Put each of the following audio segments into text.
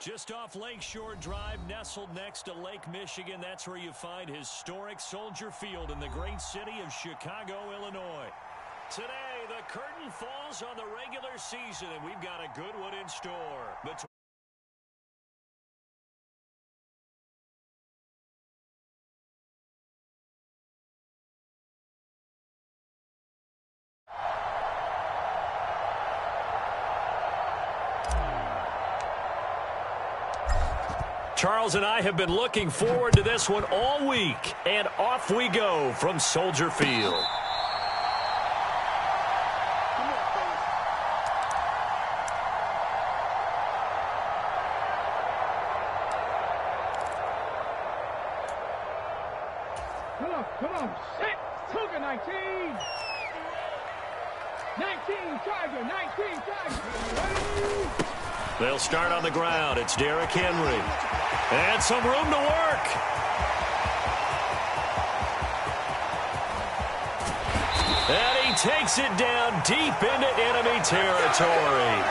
Just off Lakeshore Drive, nestled next to Lake Michigan. That's where you find historic Soldier Field in the great city of Chicago, Illinois. Today, the curtain falls on the regular season, and we've got a good one in store. Charles and I have been looking forward to this one all week, and off we go from Soldier Field. Come on, set, Cougar 19. 19, Tiger, 19, Tiger. They'll start on the ground. It's Derrick Henry. And some room to work. And he takes it down deep into enemy territory.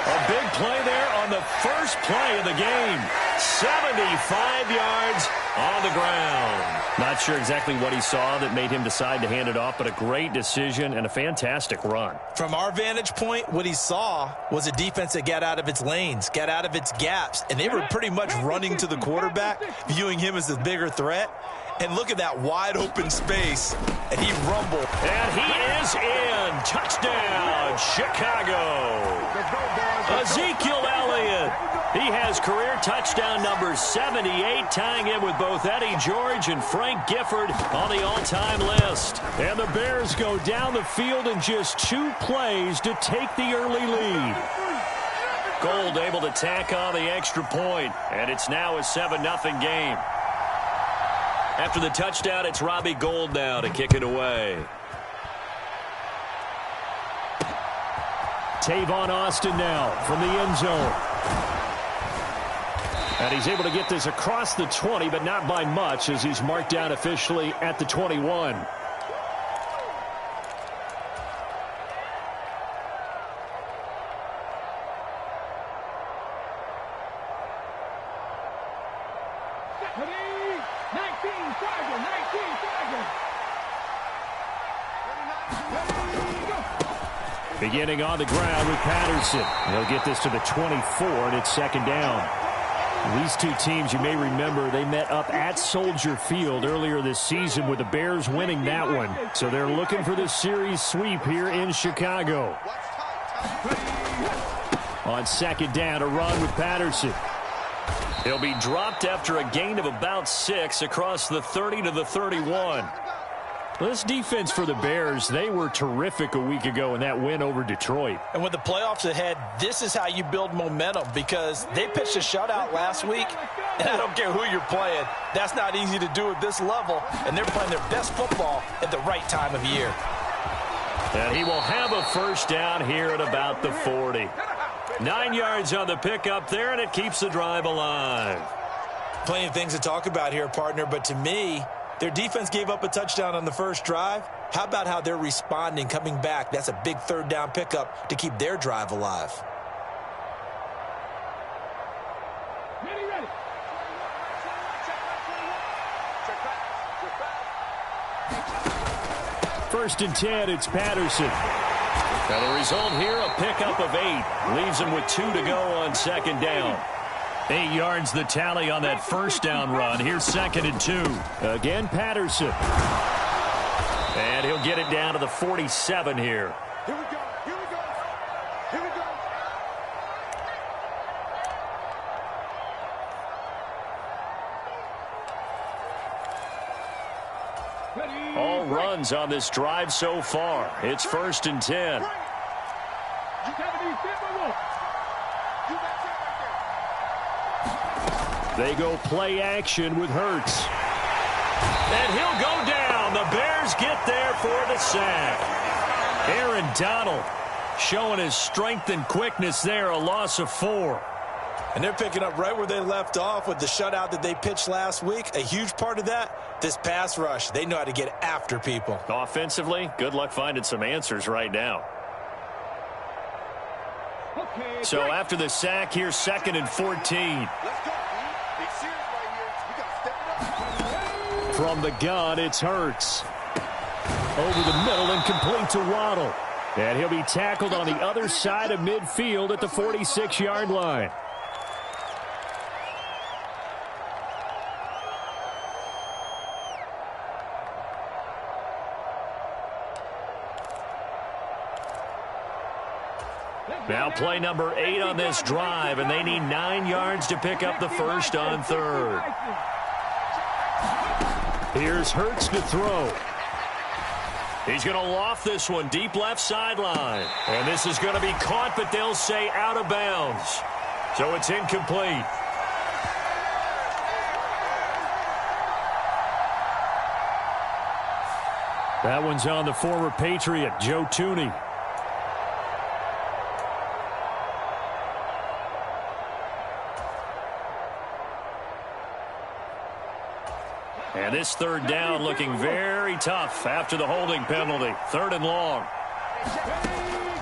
A big play there on the first play of the game. 75 yards on the ground. Not sure exactly what he saw that made him decide to hand it off, but a great decision and a fantastic run. From our vantage point, what he saw was a defense that got out of its lanes, got out of its gaps, and they were pretty much running to the quarterback, viewing him as the bigger threat. And look at that wide open space, and he rumbled. And he is in. Touchdown, Chicago. Ezekiel Elliott. He has career touchdown number 78, tying him with both Eddie George and Frank Gifford on the all-time list. And the Bears go down the field in just 2 plays to take the early lead. Gold able to tack on the extra point, and it's now a 7-0 game. After the touchdown, it's Robbie Gould now to kick it away. Tavon Austin now from the end zone. And he's able to get this across the 20, but not by much as he's marked down officially at the 21. Beginning on the ground with Patterson. He'll get this to the 24, and it's second down. These two teams, you may remember, they met up at Soldier Field earlier this season with the Bears winning that one. So they're looking for this series sweep here in Chicago. On second down, a run with Patterson. He'll be dropped after a gain of about 6 across the 30 to the 31. This defense for the Bears, they were terrific a week ago in that win over Detroit. And with the playoffs ahead, this is how you build momentum because they pitched a shutout last week, and I don't care who you're playing. That's not easy to do at this level, and they're playing their best football at the right time of year. And he will have a first down here at about the 40. 9 yards on the pickup there, and it keeps the drive alive. Plenty of things to talk about here, partner, but to me, their defense gave up a touchdown on the first drive. How about how they're responding, coming back? That's a big third down pickup to keep their drive alive. Ready. First and 10, it's Patterson. Now the result here, a pickup of 8. Leaves him with 2 to go on second down. 8 yards the tally on that first down run. Here's second and 2. Again, Patterson. And he'll get it down to the 47 here. Here we go. All runs on this drive so far. It's first and 10. They go play action with Hurts. And he'll go down. The Bears get there for the sack. Aaron Donald showing his strength and quickness there, a loss of 4. And they're picking up right where they left off with the shutout that they pitched last week. A huge part of that, this pass rush. They know how to get after people. Offensively, good luck finding some answers right now. So after the sack, here's 2nd and 14. From the gun, it's Hurts. Over the middle and complete to Waddle. And he'll be tackled on the other side of midfield at the 46-yard line. Now play number 8 on this drive, and they need 9 yards to pick up the first on 3rd. Here's Hurts to throw. He's going to loft this one deep left sideline. And this is going to be caught, but they'll say out of bounds. So it's incomplete. That one's on the former Patriot, Joe Tooney. And this 3rd down looking very tough after the holding penalty. 3rd and long.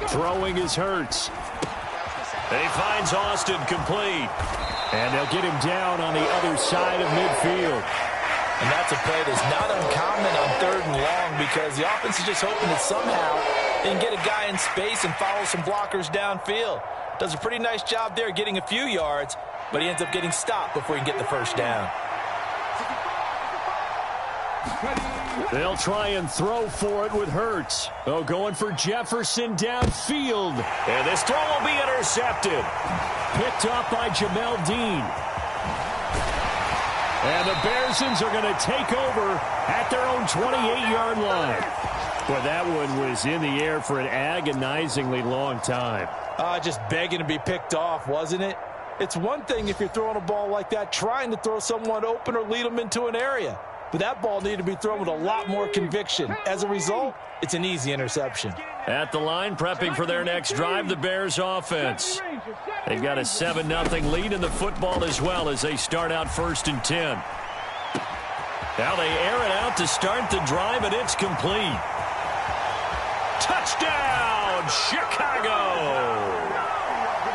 Throwing is Hurts. He finds Austin complete. And they'll get him down on the other side of midfield. And that's a play that's not uncommon on 3rd and long because the offense is just hoping that somehow they can get a guy in space and follow some blockers downfield. Does a pretty nice job there getting a few yards, but he ends up getting stopped before he can get the first down. They'll try and throw for it with Hurts. Oh, going for Jefferson downfield. And this throw will be intercepted. Picked up by Jamel Dean. And the Bearsons are going to take over at their own 28-yard line. Boy, that one was in the air for an agonizingly long time. Just begging to be picked off, wasn't it? It's one thing if you're throwing a ball like that, trying to throw someone open or lead them into an area. But that ball needed to be thrown with a lot more conviction. As a result, it's an easy interception. At the line, prepping for their next drive, the Bears offense. They've got a 7-0 lead in the football as well as they start out 1st and 10. Now they air it out to start the drive, and it's complete. Touchdown, Chicago!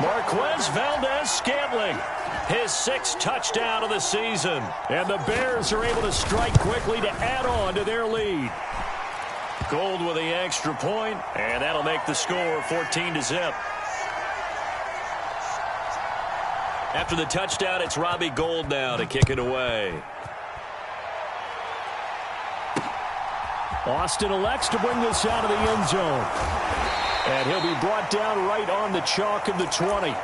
Marquez Valdez-Scantling, his 6th touchdown of the season. And the Bears are able to strike quickly to add on to their lead. Gold with the extra point, and that'll make the score 14-0. After the touchdown, it's Robbie Gould now to kick it away. Austin elects to bring this out of the end zone. And he'll be brought down right on the chalk of the 20.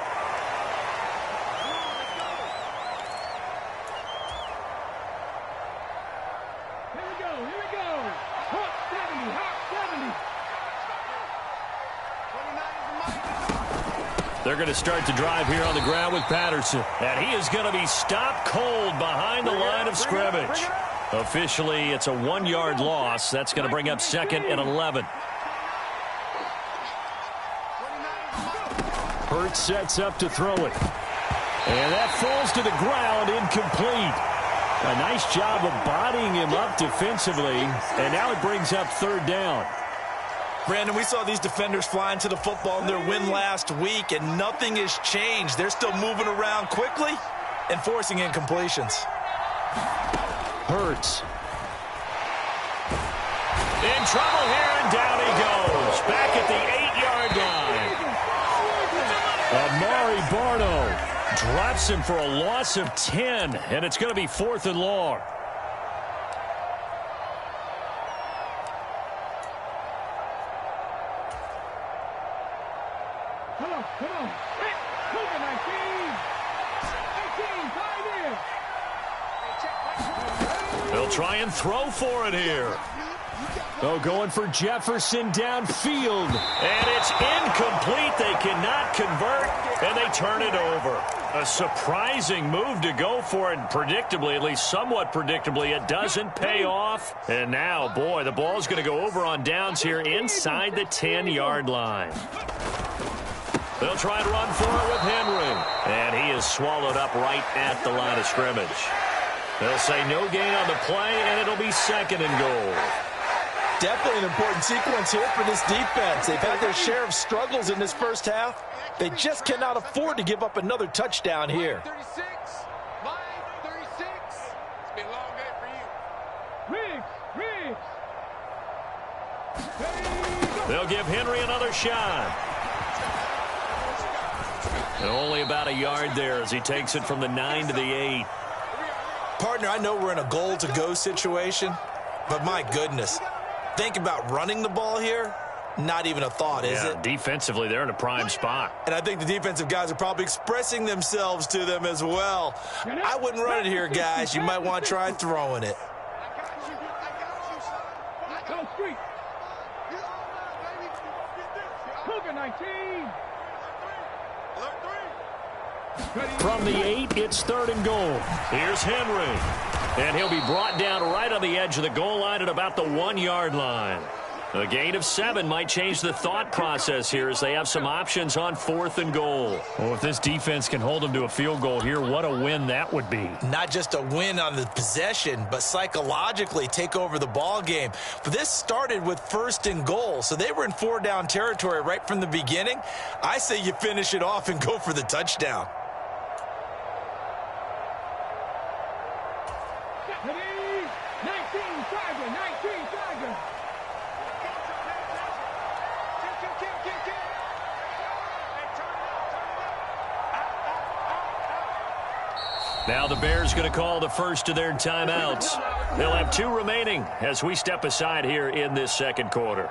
They're going to start the drive here on the ground with Patterson. And he is going to be stopped cold behind the line of scrimmage. Officially, it's a 1-yard loss. That's going to bring up 2nd and 11. Hurts sets up to throw it. And that falls to the ground, incomplete. A nice job of bodying him up defensively. And now it brings up 3rd down. Brandon, we saw these defenders flying to the football in their win last week, and nothing has changed. They're still moving around quickly and forcing incompletions. Hurts. In trouble here, and down he goes. Back at the 8-yard line. Amari Barno drops him for a loss of 10, and it's going to be 4th and long. Come on. Move it, 19. 18, 5 in. They'll try and throw for it here. Oh, going for Jefferson downfield. And it's incomplete. They cannot convert, and they turn it over. A surprising move to go for it. Predictably, at least somewhat predictably, it doesn't pay off. And now, boy, the ball's going to go over on downs here inside the 10-yard line. They'll try and run for it with Henry. And he is swallowed up right at the line of scrimmage. They'll say no gain on the play, and it'll be 2nd and goal. Definitely an important sequence here for this defense. They've had their share of struggles in this first half. They just cannot afford to give up another touchdown here. 36. Line 36. It's been a long day for you. Riggs. They'll give Henry another shot. And only about a yard there as he takes it from the 9 to the 8. Partner, I know we're in a goal-to-go situation, but my goodness, think about running the ball here. Not even a thought, is it? Defensively, they're in a prime spot. And I think the defensive guys are probably expressing themselves to them as well. I wouldn't run it here, guys. You might want to try throwing it. Go street. Cougar 19. From the 8, it's 3rd and goal. Here's Henry. And he'll be brought down right on the edge of the goal line at about the 1-yard line. A gain of 7 might change the thought process here as they have some options on 4th and goal. Well, if this defense can hold them to a field goal here, what a win that would be. Not just a win on the possession, but psychologically take over the ball game. But this started with 1st and goal, so they were in 4-down territory right from the beginning. I say you finish it off and go for the touchdown. Now the Bears going to call the first of their timeouts. They'll have 2 remaining as we step aside here in this second quarter.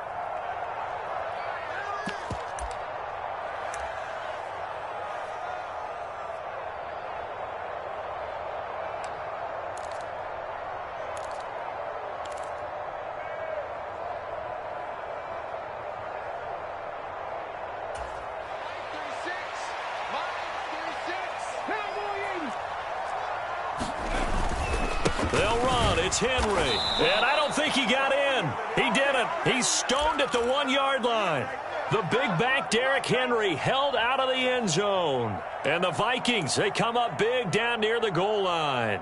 They'll run. It's Henry. And I don't think he got in. He didn't. He's stoned at the 1-yard line. The big back, Derrick Henry, held out of the end zone. And the Vikings, they come up big down near the goal line.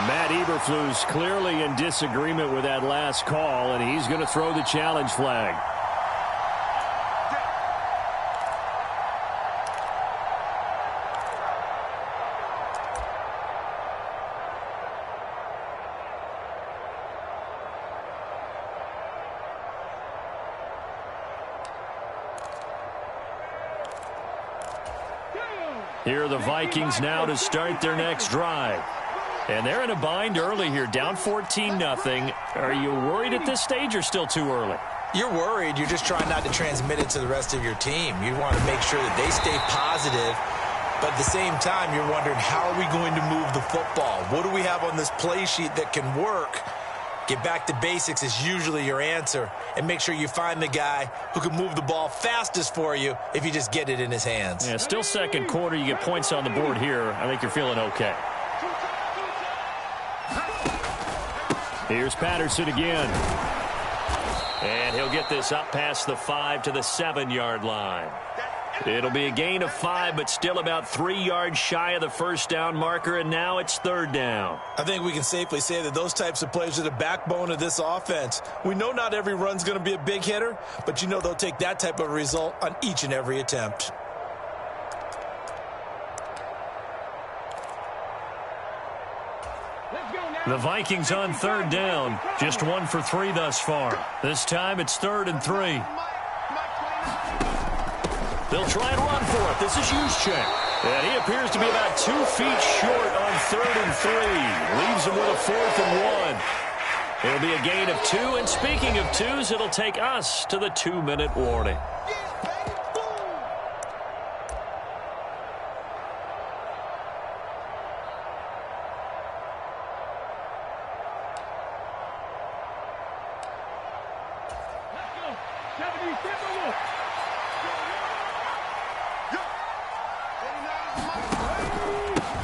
Matt Eberflus clearly in disagreement with that last call, and he's going to throw the challenge flag. Here are the Vikings now to start their next drive. And they're in a bind early here, down 14-0. Are you worried at this stage or still too early? You're worried. You're just trying not to transmit it to the rest of your team. You want to make sure that they stay positive. But at the same time, you're wondering, how are we going to move the football? What do we have on this play sheet that can work? Get back to basics is usually your answer. And make sure you find the guy who can move the ball fastest for you if you just get it in his hands. Yeah, still second quarter. You get points on the board here. I think you're feeling okay. Here's Patterson again. And he'll get this up past the 5 to the 7-yard line. It'll be a gain of 5, but still about 3 yards shy of the first down marker, and now it's 3rd down. I think we can safely say that those types of plays are the backbone of this offense. We know not every run's going to be a big hitter, but you know they'll take that type of result on each and every attempt. The Vikings on 3rd down, just 1 for 3 thus far. This time it's 3rd and 3. They'll try and run for it. This is Juszczyk. And he appears to be about 2 feet short on 3rd and 3. Leaves him with a 4th and 1. It'll be a gain of 2. And speaking of 2s, it'll take us to the 2-minute warning.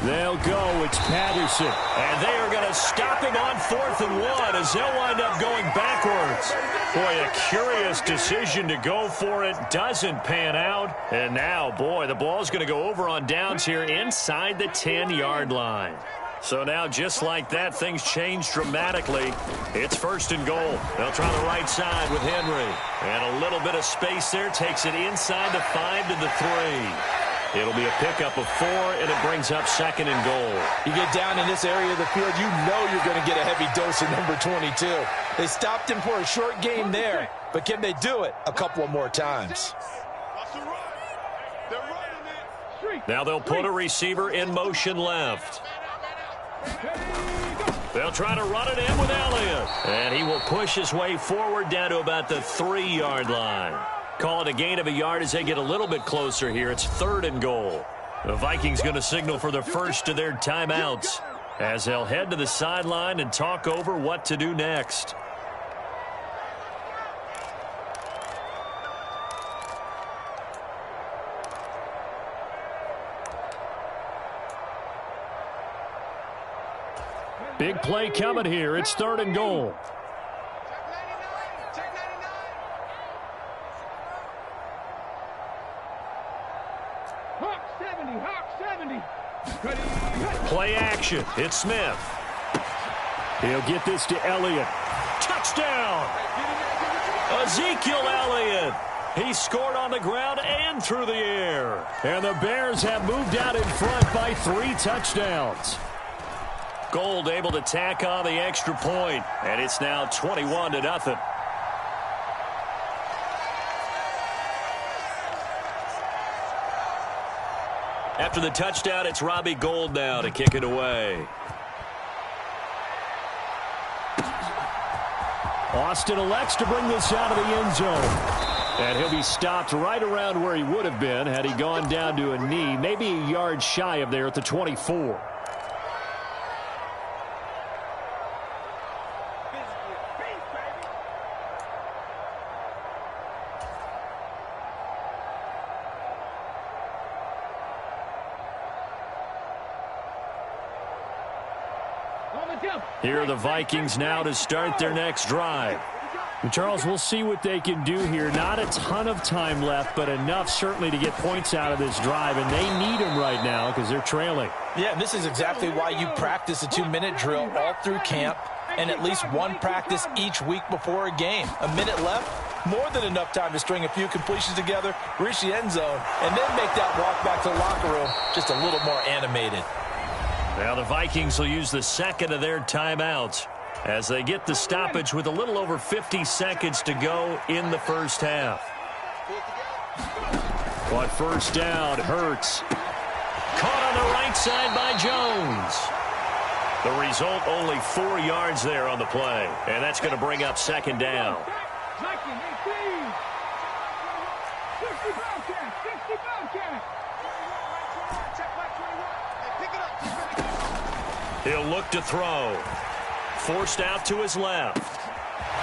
They'll go. It's Patterson. And they are going to stop him on 4th and 1 as they'll wind up going backwards. yards. Boy, a curious decision to go for it. Doesn't pan out. And now, boy, the ball's going to go over on downs here inside the 10-yard line. So now, just like that, things change dramatically. It's 1st and goal. They'll try the right side with Henry. And a little bit of space there. Takes it inside the 5 to the 3. It'll be a pickup of 4, and it brings up 2nd and goal. You get down in this area of the field, you know you're going to get a heavy dose of number 22. They stopped him for a short game there, but can they do it a couple of more times? Now they'll put a receiver in motion left. They'll try to run it in with Elliott. And he will push his way forward down to about the 3-yard line. Call it a gain of a yard as they get a little bit closer here. It's 3rd and goal. The Vikings going to signal for the first of their timeouts as they'll head to the sideline and talk over what to do next. Big play coming here. It's 3rd and goal. Play action. It's Smith. He'll get this to Elliott. Touchdown! Ezekiel Elliott. He scored on the ground and through the air. And the Bears have moved out in front by 3 touchdowns. Gold able to tack on the extra point, and it's now 21-0. After the touchdown, it's Robbie Gould now to kick it away. Austin elects to bring this out of the end zone. And he'll be stopped right around where he would have been had he gone down to a knee, maybe a yard shy of there at the 24. Here are the Vikings now to start their next drive. And Charles, we'll see what they can do here. Not a ton of time left, but enough certainly to get points out of this drive, and they need them right now because they're trailing. Yeah, and this is exactly why you practice a 2-minute drill all through camp and at least one practice each week before a game. A minute left, more than enough time to string a few completions together, reach the end zone, and then make that walk back to the locker room just a little more animated. Now the Vikings will use the second of their timeouts as they get the stoppage with a little over 50 seconds to go in the first half. But first down, Hurts. Caught on the right side by Jones. The result, only 4 yards there on the play. And that's going to bring up 2nd down. He'll look to throw. Forced out to his left.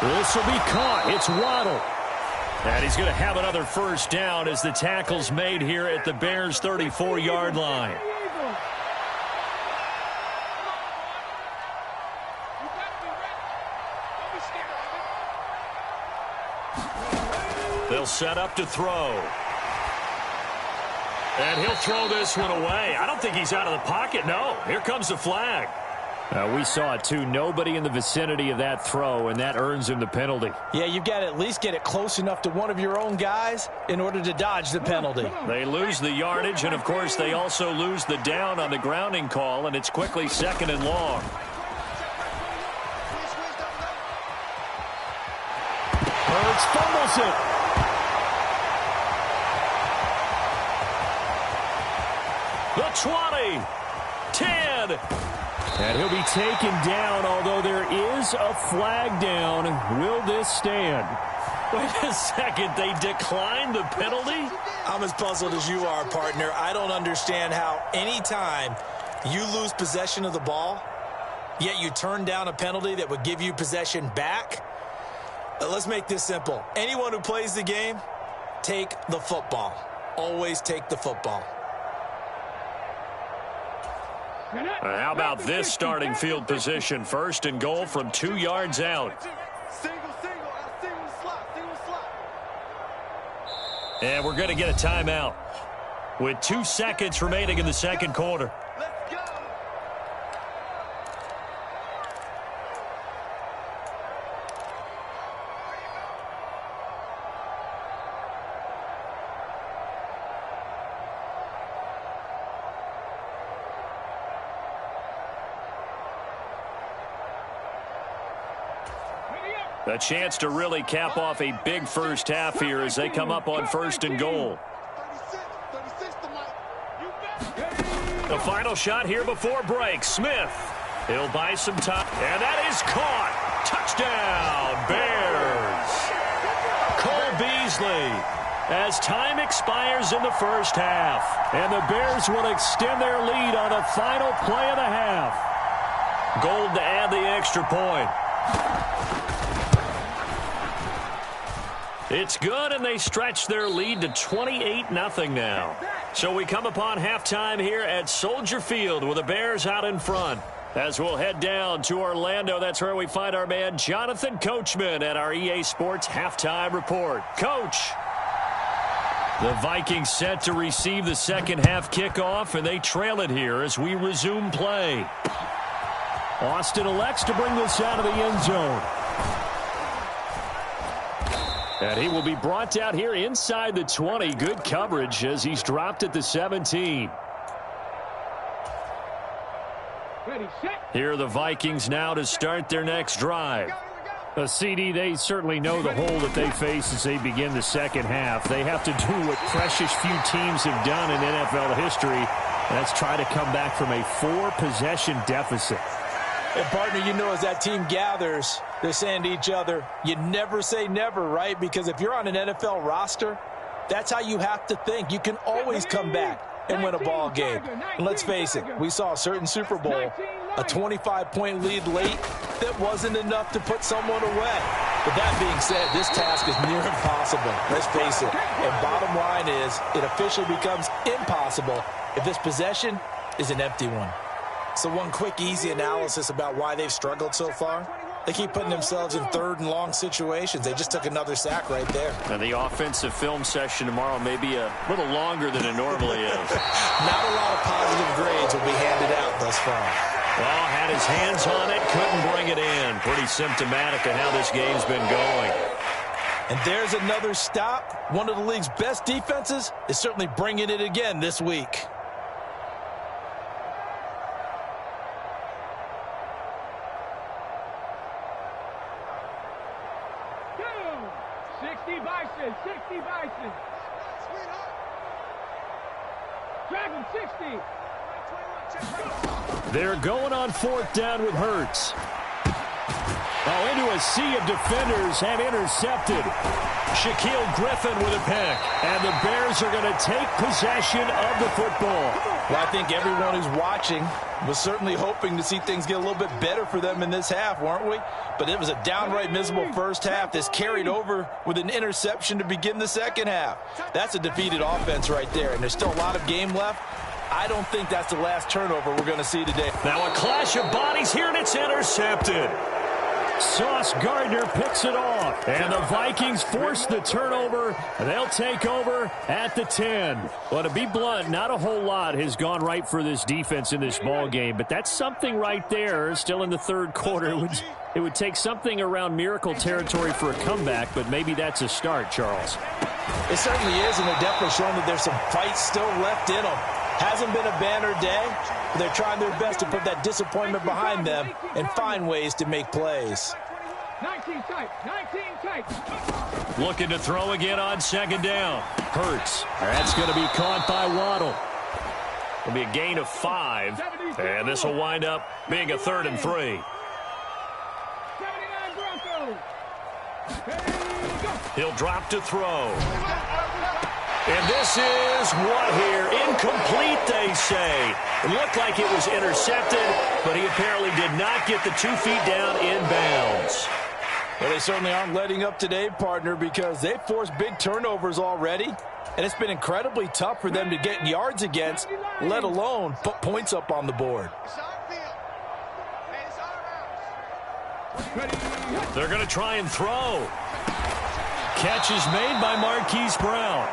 This will be caught. It's Waddle. And he's going to have another first down as the tackle's made here at the Bears' 34-yard line. They'll set up to throw. And he'll throw this one away. I don't think he's out of the pocket. No, here comes the flag. We saw it, too. Nobody in the vicinity of that throw, and that earns him the penalty. Yeah, you've got to at least get it close enough to one of your own guys in order to dodge the penalty. They lose the yardage, and, of course, they also lose the down on the grounding call, and it's quickly 2nd and long. Hurts fumbles it. The 20, 10, and he'll be taken down, although there is a flag down. Will this stand? Wait a second, they declined the penalty? I'm as puzzled as you are, partner. I don't understand how any time you lose possession of the ball, yet you turn down a penalty that would give you possession back. Let's make this simple. Anyone who plays the game, take the football. Always take the football. How about this starting field position? 1st and goal from 2 yards out. And we're going to get a timeout with 2 seconds remaining in the second quarter. A chance to really cap off a big first half here as they come up on 1st and goal. The final shot here before break. Smith. He'll buy some time. And that is caught. Touchdown, Bears. Cole Beasley. As time expires in the first half. And the Bears will extend their lead on the final play of the half. Gold to add the extra point. It's good, and they stretch their lead to 28-0 now. So we come upon halftime here at Soldier Field with the Bears out in front. As we'll head down to Orlando, that's where we find our man Jonathan Coachman at our EA Sports Halftime Report. Coach. The Vikings set to receive the second half kickoff, and they trail it here as we resume play. Austin elects to bring this out of the end zone. And he will be brought down here inside the 20. Good coverage as he's dropped at the 17. Here are the Vikings now to start their next drive. CD, they certainly know the hole that they face as they begin the second half. They have to do what precious few teams have done in NFL history. That's try to come back from a 4-possession deficit. And, partner, you know, as that team gathers, they're saying to each other, you never say never, right? Because if you're on an NFL roster, that's how you have to think. You can always come back and win a ball game. And let's face it, we saw a certain Super Bowl, a 25-point lead late that wasn't enough to put someone away. But that being said, this task is near impossible. Let's face it. And bottom line is, it officially becomes impossible if this possession is an empty one. So one quick, easy analysis about why they've struggled so far. They keep putting themselves in 3rd and long situations. They just took another sack right there. And the offensive film session tomorrow may be a little longer than it normally is. Not a lot of positive grades will be handed out thus far. Well, had his hands on it, couldn't bring it in. Pretty symptomatic of how this game's been going. And there's another stop. One of the league's best defenses is certainly bringing it again this week. 60 Bison. Dragon 60. They're going on 4th down with Hurts. Oh, into a sea of defenders and intercepted. Shaquille Griffin with a pick. And the Bears are going to take possession of the football. Well, I think everyone who's watching was certainly hoping to see things get a little bit better for them in this half, weren't we? But it was a downright miserable first half. This carried over with an interception to begin the second half. That's a defeated offense right there, and there's still a lot of game left. I don't think that's the last turnover we're going to see today. Now a clash of bodies here, and it's intercepted. Sauce Gardner picks it off, and the Vikings force the turnover. They'll take over at the 10. Well, to be blunt, not a whole lot has gone right for this defense in this ball game, but that's something right there. Still in the third quarter, it would take something around miracle territory for a comeback, but maybe that's a start, Charles. It certainly is, and they're definitely showing that there's some fight still left in them. Hasn't been a banner day, but they're trying their best to put that disappointment behind them and find ways to make plays. 19 tight. Looking to throw again on 2nd down. Hurts. That's going to be caught by Waddle. It'll be a gain of 5, and this will wind up being a 3rd and 3. 79 Broncos. He'll drop to throw. And this is what here? Incomplete, they say. It looked like it was intercepted, but he apparently did not get the 2 feet down in bounds. Well, they certainly aren't letting up today, partner, because they've forced big turnovers already, and it's been incredibly tough for them to get yards against, let alone put points up on the board. They're going to try and throw. Catch is made by Marquise Brown.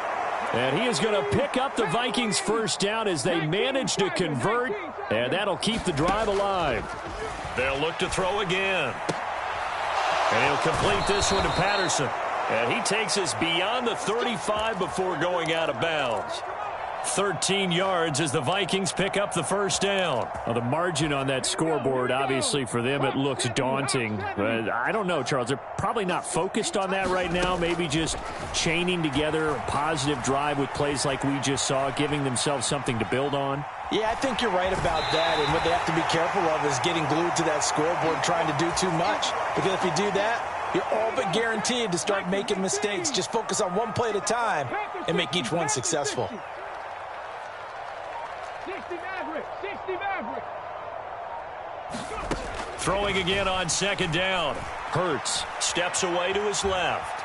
And he is going to pick up the Vikings' first down as they manage to convert, and that'll keep the drive alive. They'll look to throw again. And he'll complete this one to Patterson. And he takes us beyond the 35 before going out of bounds. 13 yards as the Vikings pick up the first down. Well, the margin on that scoreboard, obviously for them, it looks daunting. But I don't know, Charles. They're probably not focused on that right now. Maybe just chaining together a positive drive with plays like we just saw, giving themselves something to build on. Yeah, I think you're right about that. And what they have to be careful of is getting glued to that scoreboard, trying to do too much. Because if you do that, you're all but guaranteed to start making mistakes. Just focus on one play at a time and make each one successful. 60 Maverick, 60 Maverick. Throwing again on second down. Hurts steps away to his left.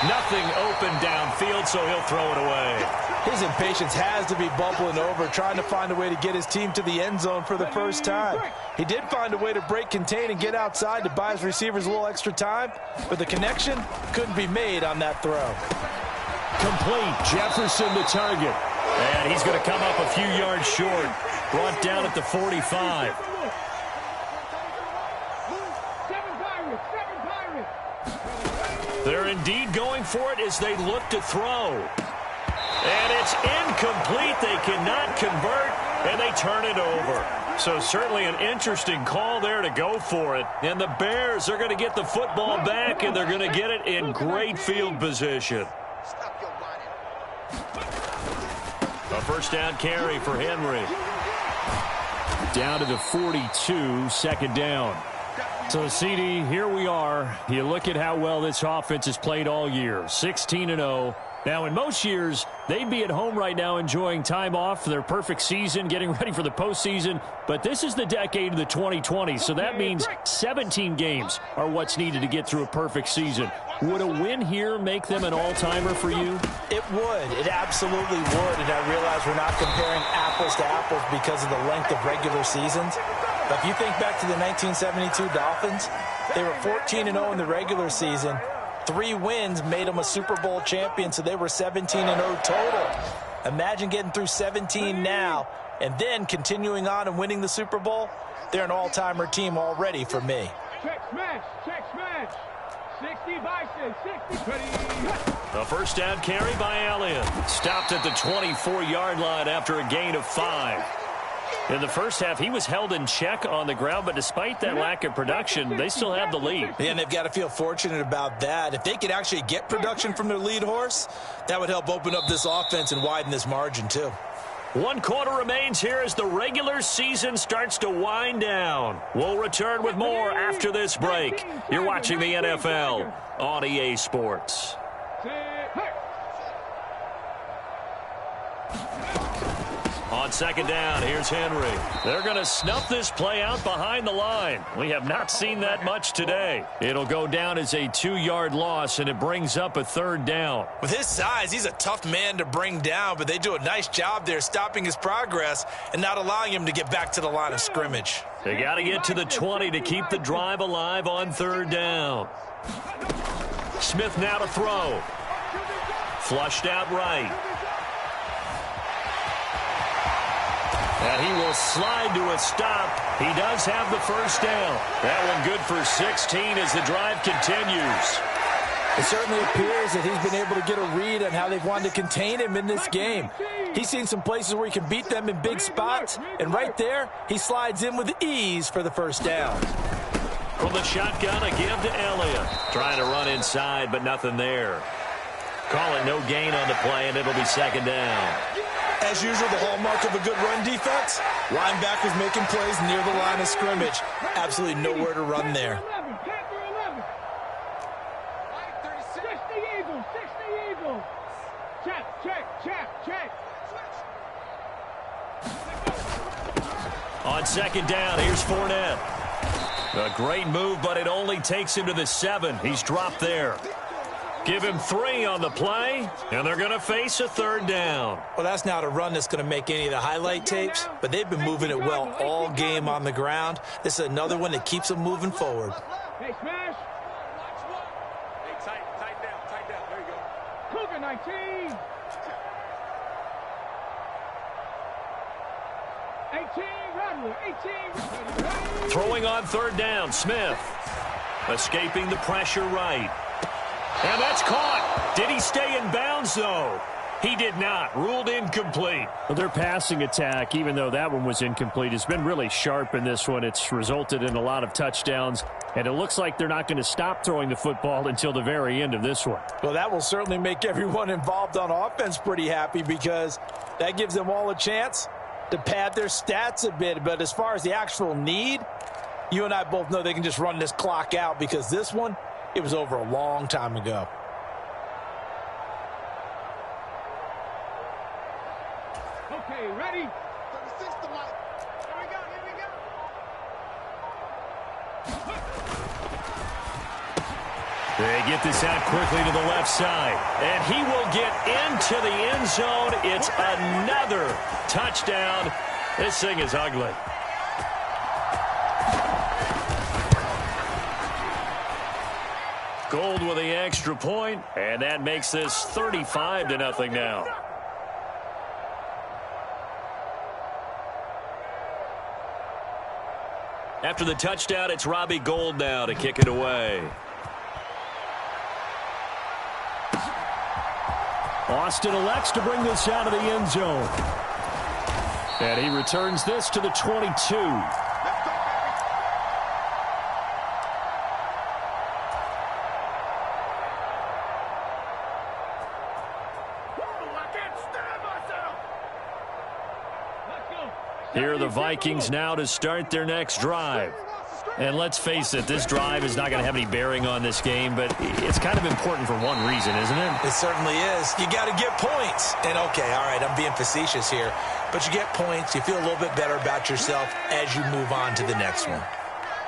Nothing open downfield, so he'll throw it away. His impatience has to be bubbling over, trying to find a way to get his team to the end zone for the first time. He did find a way to break contain and get outside to buy his receivers a little extra time, but the connection couldn't be made on that throw. Complete. Jefferson the target. And he's going to come up a few yards short. Brought down at the 45. They're indeed going for it as they look to throw. And it's incomplete. They cannot convert, and they turn it over. So certainly an interesting call there to go for it. And the Bears are going to get the football back, and they're going to get it in great field position. A first down carry for Henry. Down to the 42, second down. So, CD, here we are. You look at how well this offense has played all year, 16-0. Now, in most years, they'd be at home right now enjoying time off for their perfect season, getting ready for the postseason. But this is the decade of the 2020s, so that means 17 games are what's needed to get through a perfect season. Would a win here make them an all-timer for you? It would. It absolutely would. And I realize we're not comparing apples to apples because of the length of regular seasons. But if you think back to the 1972 Dolphins, they were 14-0 in the regular season. 3 wins made them a Super Bowl champion, so they were 17-0 total. Imagine getting through 17 now and then continuing on and winning the Super Bowl. They're an all-timer team already for me. Check smash, check smash. 60 Bison, 60 Petty. The first down carry by Elliott. Stopped at the 24-yard line after a gain of 5. In the first half, he was held in check on the ground, but despite that lack of production, they still have the lead. Yeah, and they've got to feel fortunate about that. If they could actually get production from their lead horse, that would help open up this offense and widen this margin, too. 1 quarter remains here as the regular season starts to wind down. We'll return with more after this break. You're watching the NFL on EA Sports. On second down, here's Henry. They're going to snuff this play out behind the line. We have not seen that much today. It'll go down as a 2-yard loss, and it brings up a third down. With his size, he's a tough man to bring down, but they do a nice job there stopping his progress and not allowing him to get back to the line of scrimmage. They got to get to the 20 to keep the drive alive on third down. Smith now to throw. Flushed out right. And he will slide to a stop. He does have the first down. That one good for 16 as the drive continues. It certainly appears that he's been able to get a read on how they've wanted to contain him in this game. He's seen some places where he can beat them in big spots, and right there, he slides in with ease for the first down. From the shotgun, a give to Elliott. Trying to run inside, but nothing there. Call it no gain on the play, and it'll be second down. As usual, the hallmark of a good run defense, linebackers making plays near the line of scrimmage. Absolutely nowhere to run there. 60 Eagles, 60 Eagles. Check, check, check, check. On second down, here's Fournette. A great move, but it only takes him to the 7. He's dropped there. Give him 3 on the play, and they're going to face a third down. Well, that's not a run that's going to make any of the highlight tapes, but they've been moving it well all game on the ground. This is another one that keeps them moving forward. Hey, smash. Hey, tight down. There you go. Cougar 19. 18, Rodwood, 18. Throwing on third down, Smith. Escaping the pressure right. And that's caught. Did he stay in bounds, though? He did not. Ruled incomplete. Well, their passing attack, even though that one was incomplete, has been really sharp in this one. It's resulted in a lot of touchdowns, and it looks like they're not going to stop throwing the football until the very end of this one. Well, that will certainly make everyone involved on offense pretty happy because that gives them all a chance to pad their stats a bit. But as far as the actual need, you and I both know they can just run this clock out because this one, it was over a long time ago. Okay, ready? 36 to Mike. Here we go, here we go. They get this out quickly to the left side. And he will get into the end zone. It's another touchdown. This thing is ugly. Gold with the extra point, and that makes this 35-0 now. After the touchdown, it's Robbie Gould now to kick it away. Austin elects to bring this out of the end zone. And he returns this to the 22. Here are the Vikings now to start their next drive. And let's face it, this drive is not going to have any bearing on this game, but it's kind of important for one reason, isn't it? It certainly is. You got to get points. And, okay, all right, I'm being facetious here. But you get points, you feel a little bit better about yourself as you move on to the next one.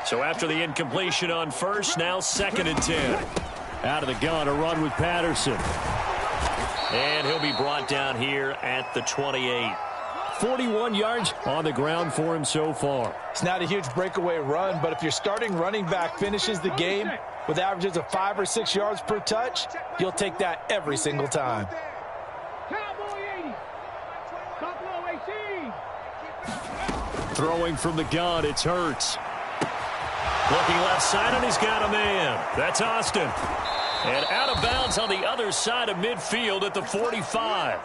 So after the incompletion on first, now 2nd and 10. Out of the gun, a run with Patterson. And he'll be brought down here at the 28. 41 yards on the ground for him so far. It's not a huge breakaway run, but if your starting running back finishes the game with averages of 5 or 6 yards per touch, you'll take that every single time. Throwing from the gun, it's Hurts. Looking left side, and he's got a man. That's Austin. And out of bounds on the other side of midfield at the 45.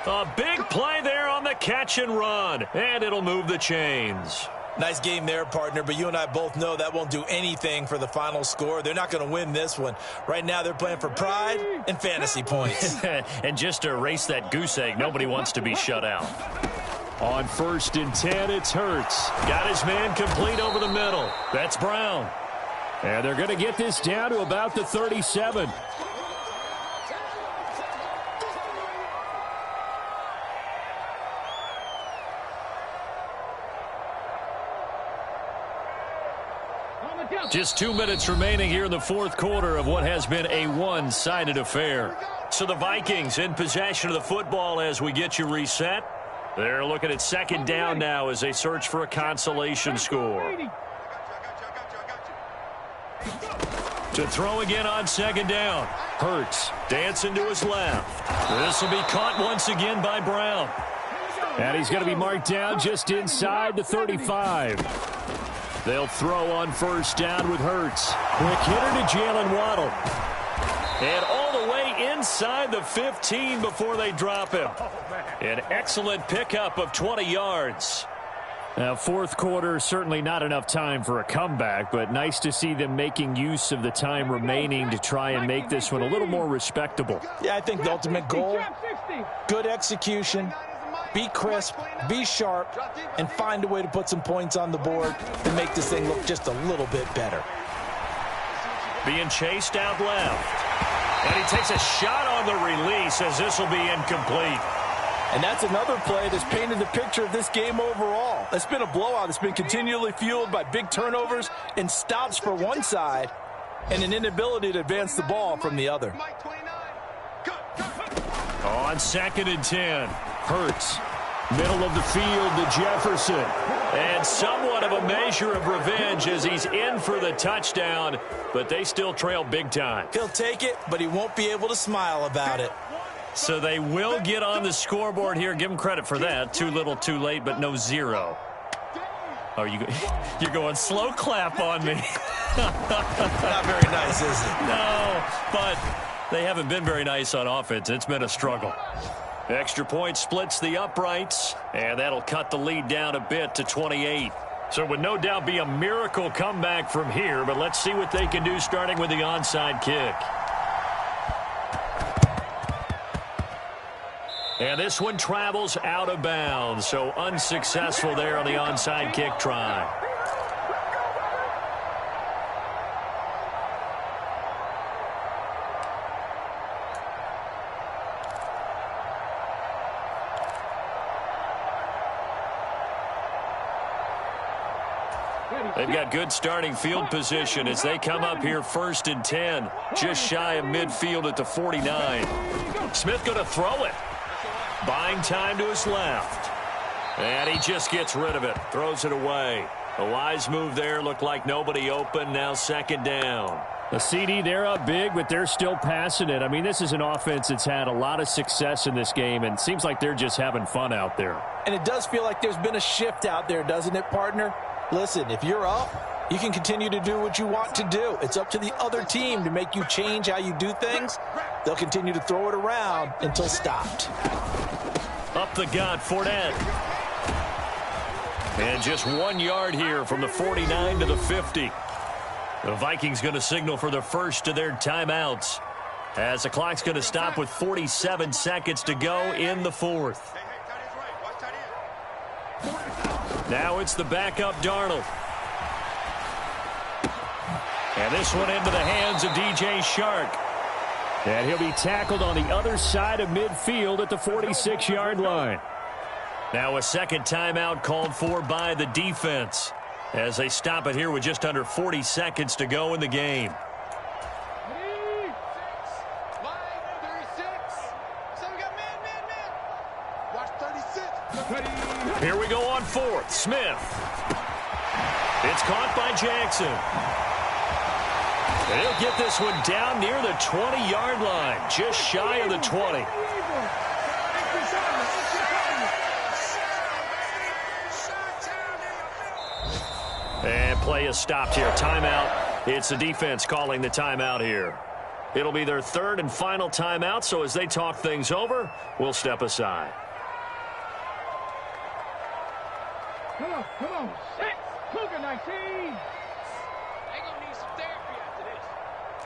A big play there on the catch and run, and it'll move the chains. Nice game there, partner, but you and I both know that won't do anything for the final score. They're not going to win this one. Right now, they're playing for pride and fantasy points. And just to erase that goose egg, nobody wants to be shut out. On 1st and 10, it's Hurts. Got his man complete over the middle. That's Brown. And they're going to get this down to about the 37. Just 2 minutes remaining here in the 4th quarter of what has been a one-sided affair. So the Vikings in possession of the football as we get you reset. They're looking at 2nd down now as they search for a consolation score. To throw again on 2nd down. Hurts dancing to his left. This will be caught once again by Brown. And he's going to be marked down just inside the 35. They'll throw on 1st down with Hurts. Quick hitter to Jalen Waddle. And all the way inside the 15 before they drop him. An excellent pickup of 20 yards. Now, 4th quarter, certainly not enough time for a comeback, but nice to see them making use of the time remaining to try and make this one a little more respectable. Yeah, I think the ultimate goal, good execution, be crisp, be sharp, and find a way to put some points on the board and make this thing look just a little bit better. Being chased out left. And he takes a shot on the release as this will be incomplete. And that's another play that's painted the picture of this game overall. It's been a blowout. It's been continually fueled by big turnovers and stops for one side and an inability to advance the ball from the other. On 2nd and 10, Hurts. Middle of the field to Jefferson. And somewhat of a measure of revenge as he's in for the touchdown, but they still trail big time. He'll take it, but he won't be able to smile about it. So they will get on the scoreboard here. Give him credit for that. Too little, too late, but no zero. Oh, you're going slow clap on me. Not very nice, is it? No, but they haven't been very nice on offense. It's been a struggle. Extra point splits the uprights, and that'll cut the lead down a bit to 28. So it would no doubt be a miracle comeback from here, but let's see what they can do starting with the onside kick. And this one travels out of bounds, so unsuccessful there on the onside kick try. They've got good starting field position as they come up here 1st and 10, just shy of midfield at the 49. Smith going to throw it. Buying time to his left. And he just gets rid of it. Throws it away. A wise move there. Looked like nobody open. Now 2nd down. The CD, they're up big, but they're still passing it. I mean, this is an offense that's had a lot of success in this game, and it seems like they're just having fun out there. And it does feel like there's been a shift out there, doesn't it, partner? Listen, if you're up, you can continue to do what you want to do. It's up to the other team to make you change how you do things. They'll continue to throw it around until stopped. Up the gut, Fournette. And just 1 yard here from the 49 to the 50. The Vikings going to signal for the first of their timeouts as the clock's going to stop with 47 seconds to go in the 4th. Now it's the backup Darnold. And this one into the hands of DJ Shark. And he'll be tackled on the other side of midfield at the 46-yard line. Now a second timeout called for by the defense as they stop it here with just under 40 seconds to go in the game. Here we go on 4th. Smith. It's caught by Jackson. And he'll get this one down near the 20-yard line, just shy of the 20. And play is stopped here. Timeout. It's the defense calling the timeout here. It'll be their 3rd and final timeout, so as they talk things over, we'll step aside. Come on. Set. Cougar 19. They gonna need some therapy after this.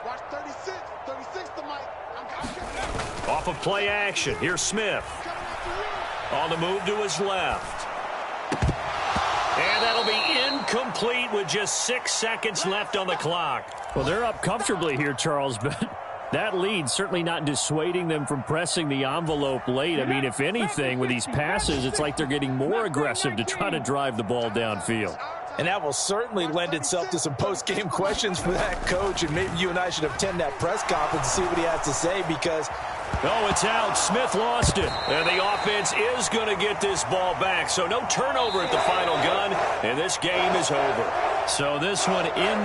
Watch 36. 36 to Mike. I'm coming up. Off of play action. Here's Smith. On the move to his left. And that'll be incomplete with just 6 seconds left on the clock. Well, they're up comfortably here, Charles, but that lead certainly not dissuading them from pressing the envelope late. I mean, if anything, with these passes, it's like they're getting more aggressive to try to drive the ball downfield. And that will certainly lend itself to some post-game questions for that coach, and maybe you and I should attend that press conference and see what he has to say because... Oh, it's out. Smith lost it. And the offense is going to get this ball back. So no turnover at the final gun, and this game is over. So this one in the